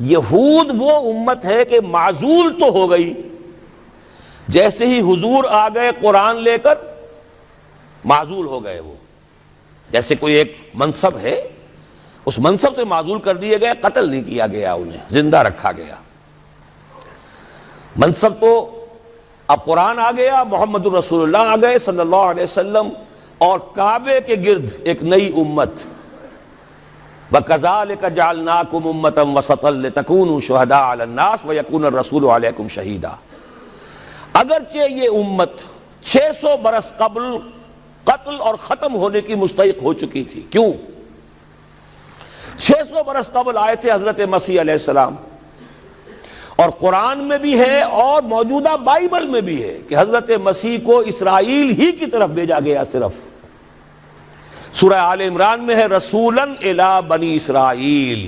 یہود وہ امت ہے کہ معزول تو ہو گئی، جیسے ہی حضور آ گئے قرآن لے کر معزول ہو گئے. وہ جیسے کوئی ایک منصب ہے، اس منصب سے معزول کر دیے گئے، قتل نہیں کیا گیا، انہیں زندہ رکھا گیا. منصب تو اب قرآن آ گیا، محمد الرسول اللہ آ گئے صلی اللہ علیہ وسلم، اور کعبے کے گرد ایک نئی امت. وَكَذَلِكَ جَعَلْنَاكُمْ أُمَّةً وَسَطًا لِتَكُونُوا شُهَدَاءَ عَلَى النَّاسِ وَيَكُونَ الرَّسُولُ عَلَيْكُمْ شَهِيدًا. اگرچہ یہ امت 600 برس قبل قتل اور ختم ہونے کی مستحق ہو چکی تھی. کیوں؟ 600 برس قبل آئے تھے حضرت مسیح علیہ السلام، اور قرآن میں بھی ہے اور موجودہ بائبل میں بھی ہے کہ حضرت مسیح کو اسرائیل ہی کی طرف بھیجا گیا. صرف سورہ آل عمران میں ہے رسولاً الی بنی اسرائیل.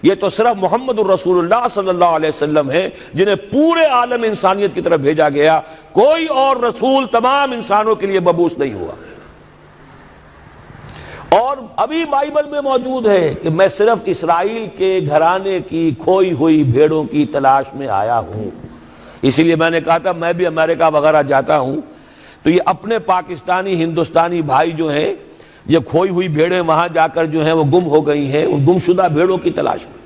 یہ تو صرف محمد الرسول اللہ صلی اللہ علیہ وسلم ہے جنہیں پورے عالم انسانیت کی طرف بھیجا گیا. کوئی اور رسول تمام انسانوں کے لیے مبعوث نہیں ہوا. اور ابھی بائبل میں موجود ہے کہ میں صرف اسرائیل کے گھرانے کی کھوئی ہوئی بھیڑوں کی تلاش میں آیا ہوں. اسی لیے میں نے کہا تھا میں بھی امریکہ وغیرہ جاتا ہوں تو یہ اپنے پاکستانی ہندوستانی بھائی جو ہیں، یہ کھوئی ہوئی بھیڑیں وہاں جا کر جو ہیں وہ گم ہو گئی ہیں، ان گمشدہ بھیڑوں کی تلاش میں.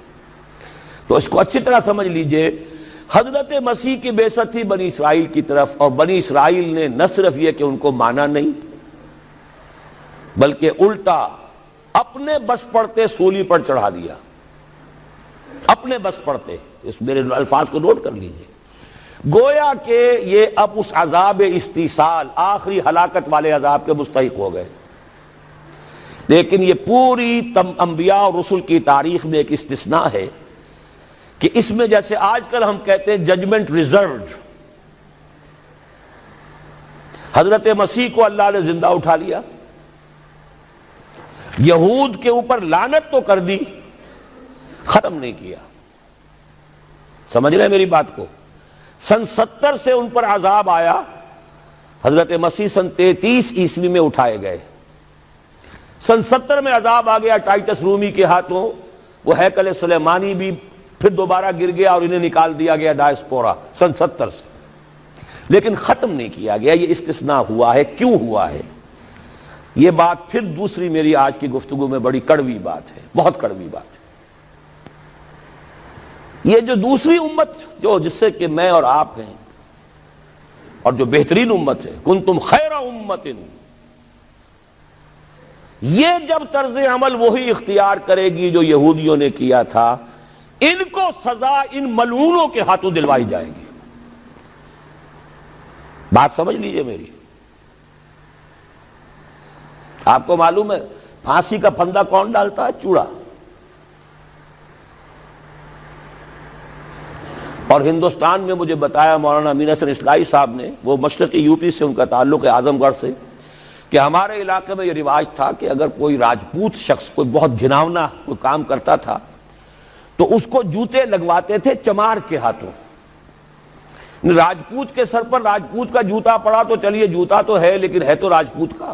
تو اس کو اچھی طرح سمجھ لیجئے، حضرت مسیح کی بعثت تھی بنی اسرائیل کی طرف، اور بنی اسرائیل نے نہ صرف یہ کہ ان کو مانا نہیں، بلکہ الٹا اپنے بس پڑتے سولی پر چڑھا دیا. اپنے بس پڑتے، اس میرے الفاظ کو نوٹ کر لیجئے. گویا کہ یہ اب اس عذاب استیصال، آخری ہلاکت والے عذاب کے مستحق ہو گئے. لیکن یہ پوری انبیاء اور رسل کی تاریخ میں ایک استثناء ہے کہ اس میں جیسے آج کل ہم کہتے ہیں ججمنٹ ریزروڈ، حضرت مسیح کو اللہ نے زندہ اٹھا لیا، یہود کے اوپر لعنت تو کر دی، ختم نہیں کیا. سمجھ رہے ہیں میری بات کو؟ سن 70 سے ان پر عذاب آیا، حضرت مسیح سن 33 عیسوی میں اٹھائے گئے. سن 70 میں عذاب آ گیا ٹائٹس رومی کے ہاتھوں، وہ ہیکل سلیمانی بھی پھر دوبارہ گر گیا اور انہیں نکال دیا گیا ڈائسپورا سن 70 سے. لیکن ختم نہیں کیا گیا. یہ استثناء ہوا ہے. کیوں ہوا ہے؟ یہ بات پھر دوسری میری آج کی گفتگو میں بڑی کڑوی بات ہے، بہت کڑوی بات ہے. یہ جو دوسری امت جو جس سے کہ میں اور آپ ہیں، اور جو بہترین امت ہے، کنتم خیر امت، یہ جب طرز عمل وہی اختیار کرے گی جو یہودیوں نے کیا تھا، ان کو سزا ان ملعونوں کے ہاتھوں دلوائی جائے گی. بات سمجھ لیجئے میری. آپ کو معلوم ہے پھانسی کا پھندا کون ڈالتا ہے؟ چوڑا. اور ہندوستان میں مجھے بتایا مولانا امین حسن اصلاحی صاحب نے، وہ مشرقی یو پی سے ان کا تعلق ہے، اعظم گڑھ سے، کہ ہمارے علاقے میں یہ رواج تھا کہ اگر کوئی راجپوت شخص کوئی بہت گھناؤنا کوئی کام کرتا تھا تو اس کو جوتے لگواتے تھے چمار کے ہاتھوں. راجپوت کے سر پر راجپوت کا جوتا پڑا تو چلیے جوتا تو ہے لیکن ہے تو راجپوت کا.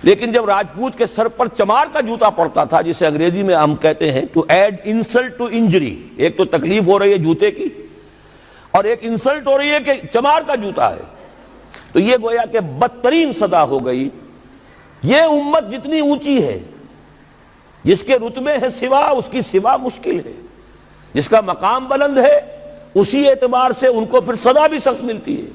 لیکن جب راجپوت کے سر پر چمار کا جوتا پڑتا تھا، جسے انگریزی میں ہم کہتے ہیں to add insult to injury, ایک تو تکلیف ہو رہی ہے جوتے کی اور ایک انسلٹ ہو رہی ہے کہ چمار کا جوتا ہے، تو یہ گویا کہ بدترین سزا ہو گئی. یہ امت جتنی اونچی ہے، جس کے رتبے ہے سوا، اس کی سوا مشکل ہے. جس کا مقام بلند ہے اسی اعتبار سے ان کو پھر سزا بھی سخت ملتی ہے.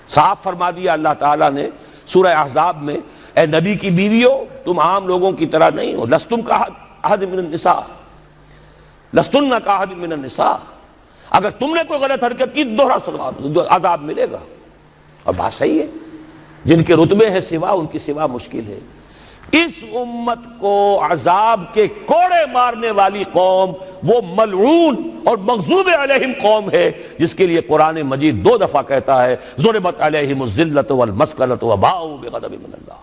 صاف فرما دیا اللہ تعالیٰ نے سورہ احزاب میں، اے نبی کی بیویوں تم عام لوگوں کی طرح نہیں ہو، لستم کاحد من النساء، لستن کاحد من النساء. اگر تم نے کوئی غلط حرکت کی دوہرا عذاب ملے گا. اور بات صحیح ہے، جن کے رتبے ہیں سوا ان کی سوا مشکل ہے. اس امت کو عذاب کے کوڑے مارنے والی قوم وہ ملعون اور مغضوب علیہم قوم ہے، جس کے لیے قرآن مجید 2 دفعہ کہتا ہے ضربت علیہم الذلۃ والمسکنۃ وباؤوا بغضب من اللہ.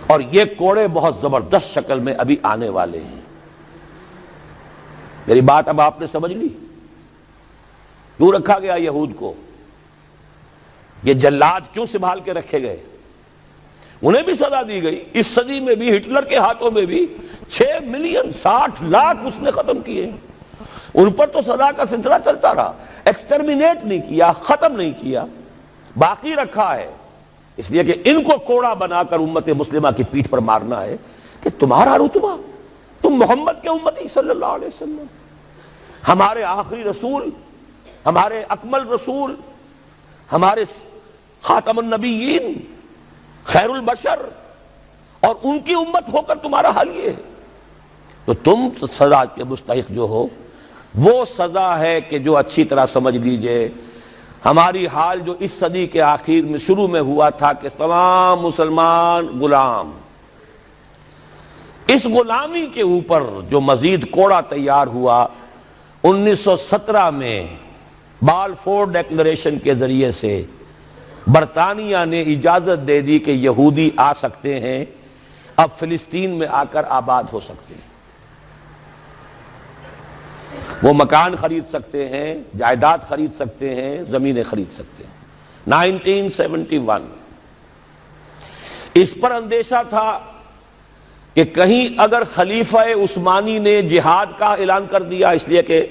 اور یہ کوڑے بہت زبردست شکل میں ابھی آنے والے ہیں. میری بات اب آپ نے سمجھ لی کیوں رکھا گیا یہود کو؟ یہ جلاد کیوں سنبھال کے رکھے گئے؟ انہیں بھی سزا دی گئی. اس صدی میں بھی ہٹلر کے ہاتھوں میں بھی 6 ملین 60 لاکھ اس نے ختم کیے. ان پر تو سزا کا سلسلہ چلتا رہا, ایکسٹرمینیٹ نہیں کیا, ختم نہیں کیا, باقی رکھا ہے. اس لیے کہ ان کو کوڑا بنا کر امت مسلمہ کی پیٹھ پر مارنا ہے کہ تمہارا رتبہ, تم محمد کے امتی صلی اللہ علیہ وسلم, ہمارے آخری رسول, ہمارے اکمل رسول, ہمارے خاتم النبیین, خیر البشر, اور ان کی امت ہو کر تمہارا حال یہ ہے. تو تم سزا کے مستحق جو ہو, وہ سزا ہے کہ جو اچھی طرح سمجھ لیجئے ہماری حال جو اس صدی کے آخر میں شروع میں ہوا تھا کہ تمام مسلمان غلام, اس غلامی کے اوپر جو مزید کوڑا تیار ہوا 1917 میں بالفور ڈیکلریشن کے ذریعے سے برطانیہ نے اجازت دے دی کہ یہودی آ سکتے ہیں, اب فلسطین میں آ کر آباد ہو سکتے ہیں, وہ مکان خرید سکتے ہیں, جائیداد خرید سکتے ہیں, زمینیں خرید سکتے ہیں. 1971 اس پر اندیشہ تھا کہ کہیں اگر خلیفہ عثمانی نے جہاد کا اعلان کر دیا, اس لیے کہ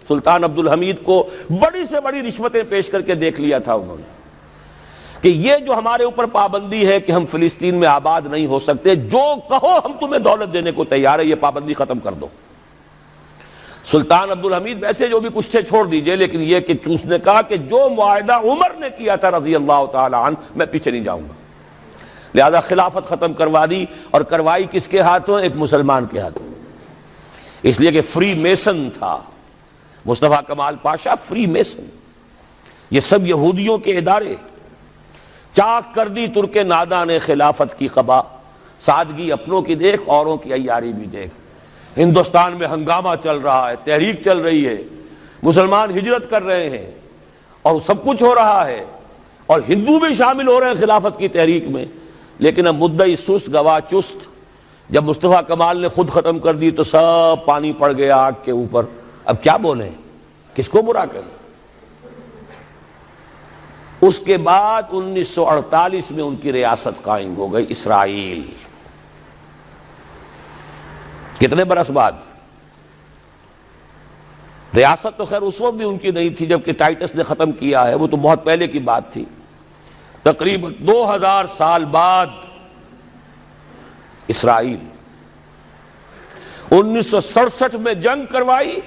سلطان عبد الحمید کو بڑی سے بڑی رشوتیں پیش کر کے دیکھ لیا تھا انہوں نے کہ یہ جو ہمارے اوپر پابندی ہے کہ ہم فلسطین میں آباد نہیں ہو سکتے, جو کہو ہم تمہیں دولت دینے کو تیار ہے, یہ پابندی ختم کر دو. سلطان عبد الحمید ویسے جو بھی کچھ تھے چھوڑ دیجئے, لیکن یہ کہ اس نے کہا کہ جو معاہدہ عمر نے کیا تھا رضی اللہ تعالی عنہ, میں پیچھے نہیں جاؤں گا. لہذا خلافت ختم کروا دی, اور کروائی کس کے ہاتھوں؟ ایک مسلمان کے ہاتھوں. اس لیے کہ فری میسن تھا مصطفیٰ کمال پاشا, فری میسن. یہ سب یہودیوں کے ادارے. چاک کر دی ترک ناداں نے خلافت کی قبا, سادگی اپنوں کی دیکھ, اوروں کی عیاری بھی دیکھ. ہندوستان میں ہنگامہ چل رہا ہے, تحریک چل رہی ہے, مسلمان ہجرت کر رہے ہیں, اور سب کچھ ہو رہا ہے, اور ہندو بھی شامل ہو رہے ہیں خلافت کی تحریک میں. لیکن اب مدعی سست گواہ چست. جب مصطفیٰ کمال نے خود ختم کر دی تو سب پانی پڑ گیا آگ کے اوپر. اب کیا بولیں, کس کو برا کریں؟ اس کے بعد 1948 میں ان کی ریاست قائم ہو گئی اسرائیل. کتنے برس بعد؟ ریاست تو خیر اس وقت بھی ان کی نہیں تھی جبکہ ٹائٹس نے ختم کیا ہے, وہ تو بہت پہلے کی بات تھی. تقریباً 2000 سال بعد اسرائیل 1967 میں جنگ کروائی,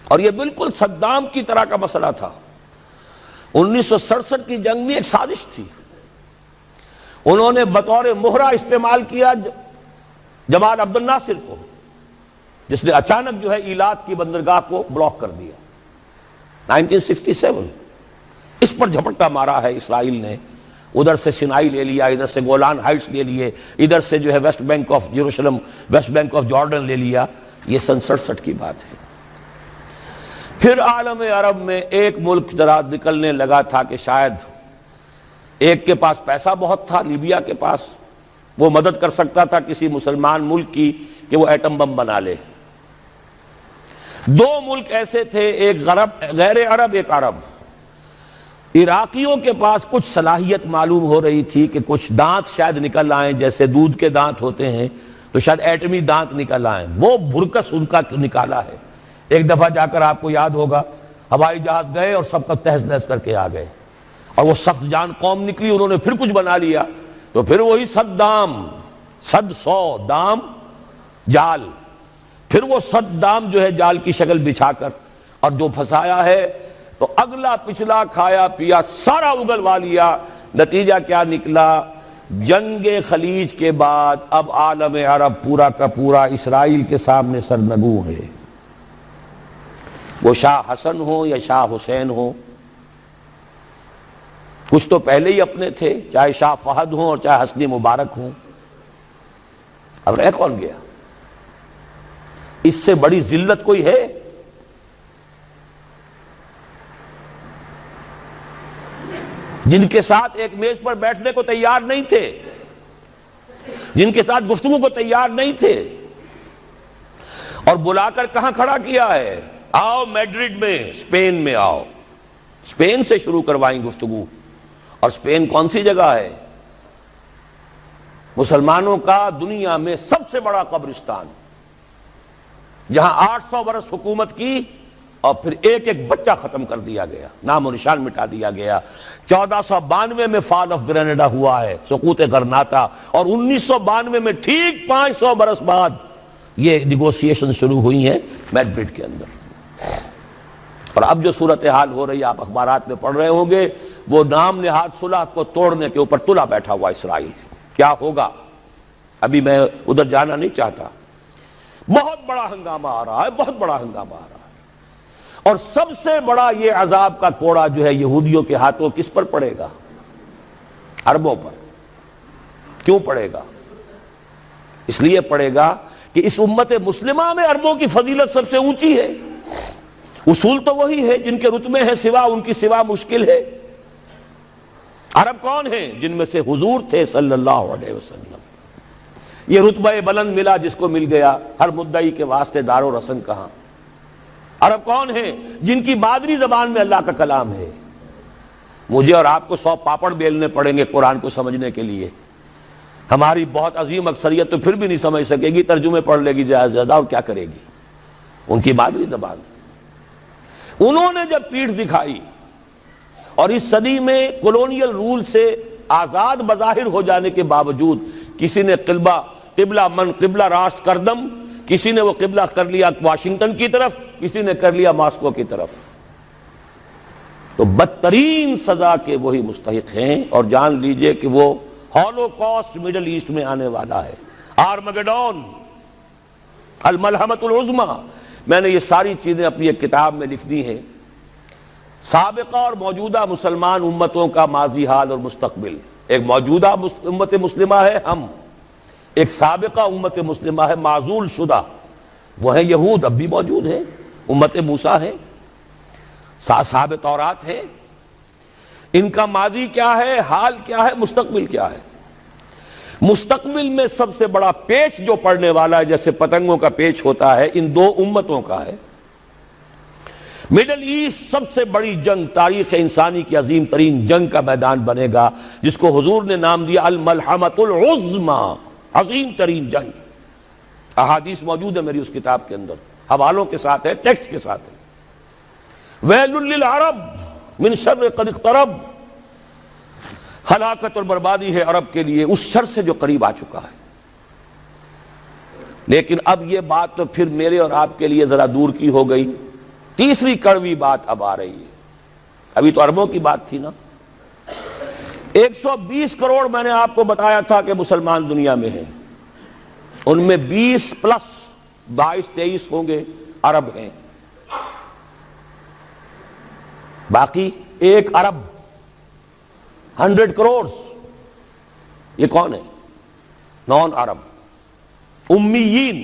اور یہ بالکل صدام کی طرح کا مسئلہ تھا. 1967 کی جنگ میں ایک سازش تھی. انہوں نے بطور مہرہ استعمال کیا جمال عبد الناصر کو, جس نے اچانک جو ہے ایلات کی بندرگاہ کو بلاک کر دیا. 1967 اس پر جھپٹا مارا ہے اسرائیل نے. ادھر سے سینائی لے لیا, ادھر سے گولان ہائٹس لے لیے, ادھر سے جو ہے West Bank of Jerusalem, West Bank of Jordan لے لیا. یہ 67 کی بات ہے. پھر عالم عرب میں ایک ملک ذرا نکلنے لگا تھا کہ شاید ایک کے پاس پیسہ بہت تھا, لیبیا کے پاس, وہ مدد کر سکتا تھا کسی مسلمان ملک کی کہ وہ ایٹم بم بنا لے. 2 ملک ایسے تھے, ایک غیر عرب, ایک عرب. عراقیوں کے پاس کچھ صلاحیت معلوم ہو رہی تھی کہ کچھ دانت شاید نکل آئیں, جیسے دودھ کے دانت ہوتے ہیں تو شاید ایٹمی دانت نکل آئیں. وہ بھرکس ان کا نکالا ہے. ایک دفعہ جا کر آپ کو یاد ہوگا ہوائی جہاز گئے اور سب کا تہس نہس کر کے آ گئے, اور وہ سخت جان قوم نکلی, انہوں نے پھر کچھ بنا لیا. تو پھر وہی 100 دام جال, پھر وہ 100 دام جو ہے جال کی شکل بچھا کر, اور جو پھنسایا ہے تو اگلا پچھلا کھایا پیا سارا اگلوا لیا. نتیجہ کیا نکلا؟ جنگ خلیج کے بعد اب عالم عرب پورا کا پورا اسرائیل کے سامنے سرنگوں ہے. وہ شاہ حسن ہو یا شاہ حسین ہو, کچھ تو پہلے ہی اپنے تھے, چاہے شاہ فہد ہوں اور چاہے حسنی مبارک ہوں. اب رہ کون گیا؟ اس سے بڑی ذلت کوئی ہے؟ جن کے ساتھ ایک میز پر بیٹھنے کو تیار نہیں تھے, جن کے ساتھ گفتگو کو تیار نہیں تھے, اور بلا کر کہاں کھڑا کیا ہے؟ آؤ میڈرڈ میں, اسپین میں آؤ. اسپین سے شروع کروائیں گفتگو. اور اسپین کون سی جگہ ہے؟ مسلمانوں کا دنیا میں سب سے بڑا قبرستان، جہاں 800 برس حکومت کی اور پھر ایک ایک بچہ ختم کر دیا گیا، نام و نشان مٹا دیا گیا۔ 1492 میں فال آف گرینیڈا ہوا ہے، سقوط غرناطہ، اور 1992 میں ٹھیک 500 برس بعد یہ نیگوسیشن شروع ہوئی ہیں میڈرڈ کے اندر۔ اور اب جو صورتحال ہو رہی ہے، آپ اخبارات میں پڑھ رہے ہوں گے، وہ نام نہاد صلح کو توڑنے کے اوپر تلا بیٹھا ہوا اسرائیل۔ کیا ہوگا؟ ابھی میں ادھر جانا نہیں چاہتا۔ بہت بڑا ہنگامہ آ رہا ہے، بہت بڑا ہنگامہ آ رہا ہے، اور سب سے بڑا یہ عذاب کا کوڑا جو ہے یہودیوں کے ہاتھوں کس پر پڑے گا؟ عربوں پر۔ کیوں پڑے گا؟ اس لیے پڑے گا کہ اس امت مسلمہ میں عربوں کی فضیلت سب سے اونچی ہے۔ اصول تو وہی ہے، جن کے رتبے ہیں سوا ان کی سوا مشکل ہے۔ عرب کون ہیں؟ جن میں سے حضور تھے صلی اللہ علیہ وسلم۔ یہ رتبہ بلند ملا جس کو مل گیا، ہر مدعی کے واسطے دار و رسن کہاں۔ عرب کون ہیں؟ جن کی مادری زبان میں اللہ کا کلام ہے۔ مجھے اور آپ کو 100 پاپڑ بیلنے پڑیں گے قرآن کو سمجھنے کے لیے، ہماری بہت عظیم اکثریت تو پھر بھی نہیں سمجھ سکے گی، ترجمے پڑھ لے گی زیادہ، اور کیا کرے گی؟ ان کی مادری زبان۔ انہوں نے جب پیٹھ دکھائی اور اس صدی میں کولونیل رول سے آزاد بظاہر ہو جانے کے باوجود کسی نے قبلہ راست کردم، کسی نے وہ قبلہ کر لیا واشنگٹن کی طرف، کسی نے کر لیا ماسکو کی طرف، تو بدترین سزا کے وہی مستحق ہیں۔ اور جان لیجئے کہ وہ ہولوکاسٹ مڈل ایسٹ میں آنے والا ہے، آرمگڈون، الملحمۃ العظمیٰ۔ میں نے یہ ساری چیزیں اپنی ایک کتاب میں لکھ دی ہیں، سابقہ اور موجودہ مسلمان امتوں کا ماضی، حال اور مستقبل۔ ایک موجودہ امت مسلمہ ہے ہم، ایک سابقہ امت مسلمہ ہے معزول شدہ، وہ ہیں یہود، اب بھی موجود ہیں، امت موسیٰ ہے، صاحب تورات ہے۔ ان کا ماضی کیا ہے، حال کیا ہے، مستقبل کیا ہے؟ مستقبل میں سب سے بڑا پیچ جو پڑنے والا ہے، جیسے پتنگوں کا پیچ ہوتا ہے، ان دو امتوں کا ہے۔ مڈل ایسٹ سب سے بڑی جنگ، تاریخ انسانی کی عظیم ترین جنگ کا میدان بنے گا، جس کو حضور نے نام دیا الملحمۃ العظمیٰ، عظیم ترین جنگ۔ احادیث موجود ہے میری اس کتاب کے اندر، حوالوں کے ساتھ ہے، ٹیکسٹ کے ساتھ ہے۔ ویل للعرب من شر قد اقترب، ہلاکت اور بربادی ہے عرب کے لیے اس شر سے جو قریب آ چکا ہے۔ لیکن اب یہ بات تو پھر میرے اور آپ کے لیے ذرا دور کی ہو گئی۔ تیسری کڑوی بات اب آ رہی ہے۔ ابھی تو عربوں کی بات تھی نا۔ 120 کروڑ میں نے آپ کو بتایا تھا کہ مسلمان دنیا میں ہیں، ان میں 20 پلس 22-23 ہوں گے عرب ہیں، باقی 1 ارب 100 کروڑ یہ کون ہے؟ نان عرب، امیین،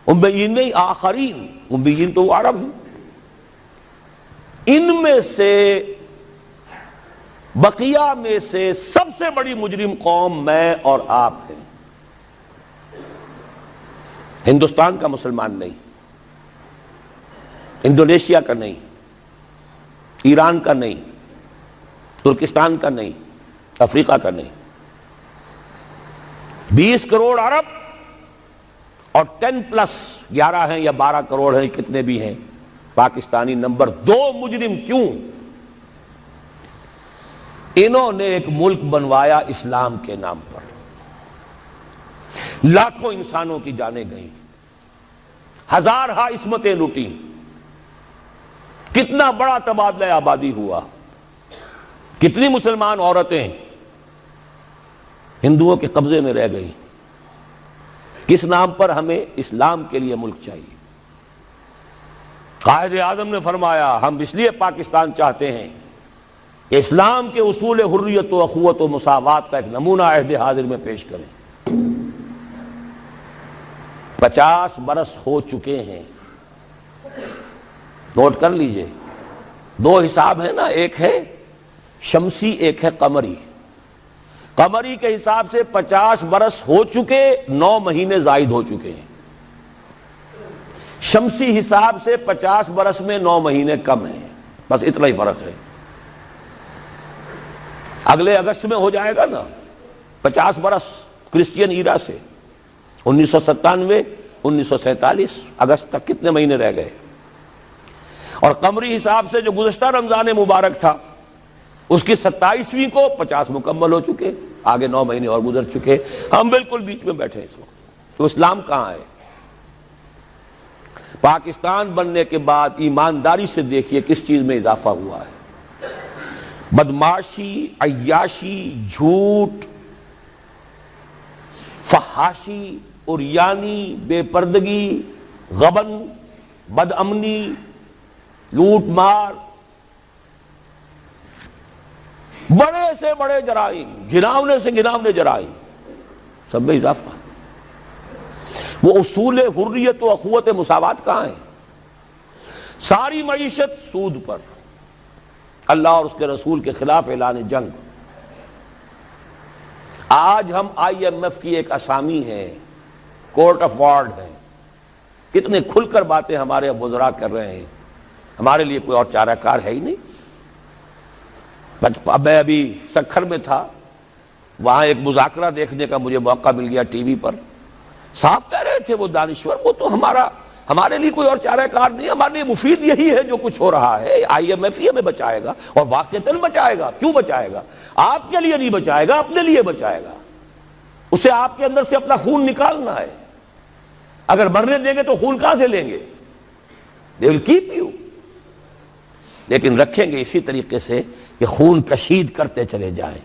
امیین نہیں آخرین، امیین تو وہ عرب ہیں۔ ان میں سے بقیہ میں سے سب سے بڑی مجرم قوم میں اور آپ ہیں۔ ہندوستان کا مسلمان نہیں، انڈونیشیا کا نہیں، ایران کا نہیں، ترکستان کا نہیں، افریقہ کا نہیں۔ 20 کروڑ عرب اور 10 پلس 11 ہیں یا 12 کروڑ ہیں، کتنے بھی ہیں پاکستانی نمبر 2 مجرم۔ کیوں؟ انہوں نے ایک ملک بنوایا اسلام کے نام پر، لاکھوں انسانوں کی جانیں گئیں، ہزارہا عصمتیں لوٹیں، کتنا بڑا تبادلہ آبادی ہوا، کتنی مسلمان عورتیں ہندوؤں کے قبضے میں رہ گئی۔ کس نام پر؟ ہمیں اسلام کے لیے ملک چاہیے۔ قائد اعظم نے فرمایا ہم اس لیے پاکستان چاہتے ہیں کہ اسلام کے اصول حریت و اخوت و مساوات کا ایک نمونہ عہد حاضر میں پیش کریں۔ 50 برس ہو چکے ہیں، نوٹ کر لیجئے۔ 2 حساب ہے نا، ایک ہے شمسی، ایک ہے قمری۔ قمری کے حساب سے 50 برس ہو چکے، 9 مہینے زائد ہو چکے ہیں۔ شمسی حساب سے 50 برس میں 9 مہینے کم ہیں، بس اتنا ہی فرق ہے۔ اگلے اگست میں ہو جائے گا نا، 50 برس کرسچین ایرا سے 1997 1947 اگست تک کتنے مہینے رہ گئے؟ اور قمری حساب سے جو گزشتہ رمضان مبارک تھا اس کی 27ویں کو 50 مکمل ہو چکے، آگے 9 مہینے اور گزر چکے، ہم بالکل بیچ میں بیٹھے اس وقت۔ تو اسلام کہاں ہے؟ پاکستان بننے کے بعد ایمانداری سے دیکھیے کس چیز میں اضافہ ہوا ہے۔ بدمعاشی، عیاشی، جھوٹ، فحاشی، عریانی، بے پردگی، غبن، بد امنی، لوٹ مار، بڑے سے بڑے جرائم، گھناونے سے گھناونے جرائم، سب میں اضافہ۔ وہ اصول حریت و اخوت مساوات کہاں ہیں؟ ساری معیشت سود پر، اللہ اور اس کے رسول کے خلاف اعلان جنگ۔ آج ہم IMF کی ایک اسامی ہے، کورٹ آف وارڈ ہے، کتنے کھل کر باتیں ہمارے وزراء کر رہے ہیں، ہمارے لیے کوئی اور چارہ کار ہے ہی نہیں۔ میں ابھی سکھر میں تھا، وہاں ایک مذاکرہ دیکھنے کا مجھے موقع مل گیا ٹی وی پر، صاف کہہ رہے تھے وہ دانشور، وہ تو ہمارے لیے کوئی اور چارہ کار نہیں، ہمارے لیے مفید یہی ہے جو کچھ ہو رہا ہے، IMF ہی ہمیں بچائے گا، اور واقعتاً بچائے گا۔ کیوں بچائے گا؟ آپ کے لیے نہیں بچائے گا، اپنے لیے بچائے گا۔ اسے آپ کے اندر سے اپنا خون نکالنا ہے، اگر مرنے دیں گے تو خون کہاں سے لیں گے؟ they will keep you، لیکن رکھیں گے اسی طریقے سے کہ خون کشید کرتے چلے جائیں،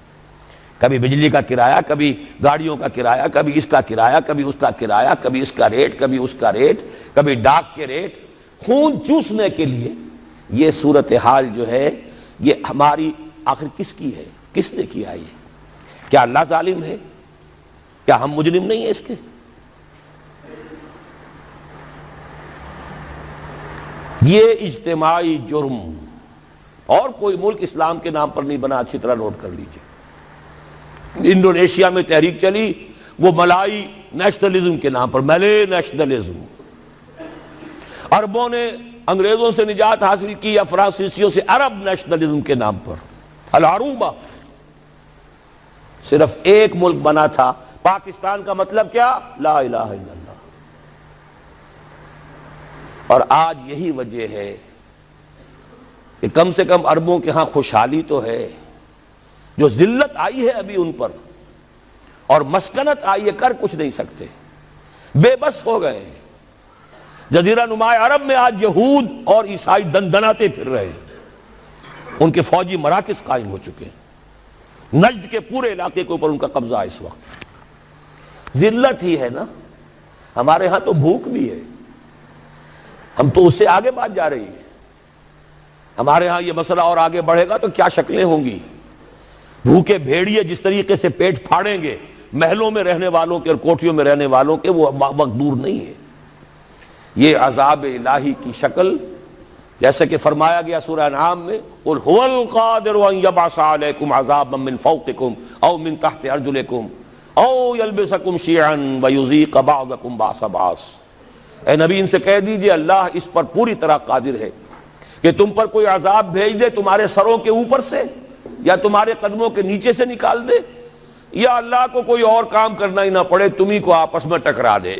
کبھی بجلی کا کرایہ، کبھی گاڑیوں کا کرایہ، کبھی اس کا کرایہ، کبھی اس کا کرایہ، کبھی اس کا ریٹ، کبھی اس کا ریٹ، کبھی ڈاک کے ریٹ، خون چوسنے کے لیے۔ یہ صورتحال جو ہے یہ ہماری آخر کس کی ہے؟ کس نے کیا یہ؟ کیا اللہ ظالم ہے؟ کیا ہم مجرم نہیں ہیں اس کے؟ یہ اجتماعی جرم، اور کوئی ملک اسلام کے نام پر نہیں بنا، اچھی طرح نوٹ کر لیجئے۔ انڈونیشیا میں تحریک چلی، وہ ملائی نیشنلزم کے نام پر، ملے نیشنلزم۔ عربوں نے انگریزوں سے نجات حاصل کی، یا فرانسیسیوں سے، عرب نیشنلزم کے نام پر، العروبہ۔ صرف ایک ملک بنا تھا، پاکستان کا مطلب کیا؟ لا الہ الا اللہ۔ اور آج یہی وجہ ہے کہ کم سے کم عربوں کے ہاں خوشحالی تو ہے، جو ذلت آئی ہے ابھی ان پر، اور مسکنت آئی ہے، کر کچھ نہیں سکتے، بے بس ہو گئے ہیں۔ جزیرہ نما عرب میں آج یہود اور عیسائی دندناتے پھر رہے ہیں، ان کے فوجی مراکز قائم ہو چکے ہیں، نجد کے پورے علاقے کے اوپر ان کا قبضہ ہے اس وقت۔ ذلت ہی ہے نا، ہمارے ہاں تو بھوک بھی ہے، ہم تو اس سے آگے بات جا رہی ہے۔ ہمارے ہاں یہ مسئلہ اور آگے بڑھے گا تو کیا شکلیں ہوں گی؟ بھوکے بھیڑیے جس طریقے سے پیٹ پھاڑیں گے محلوں میں رہنے والوں کے اور کوٹھیوں میں رہنے والوں کے، وہ وقت دور نہیں ہے۔ یہ عذاب الہی کی شکل، جیسے کہ فرمایا گیا سورہ انعام میں، قُلْ هُوَ الْقَادِرُ أَن يَبْعَثَ عَلَيْكُمْ عَذَابًا مِّن فَوْقِكُمْ أَوْ مِن تَحْتِ أَرْجُلِكُمْ أَوْ يَلْبِسَكُمْ شِيَعًا وَيُذِيقَ بَعْضَكُمْ بَأْسَ بَعْضٍ۔ اے نبی ان سے کہہ دیجئے اللہ اس پر پوری طرح قادر ہے کہ تم پر کوئی عذاب بھیج دے تمہارے سروں کے اوپر سے، یا تمہارے قدموں کے نیچے سے نکال دے، یا اللہ کو کوئی اور کام کرنا ہی نہ پڑے، تمہیں کو آپس میں ٹکرا دے۔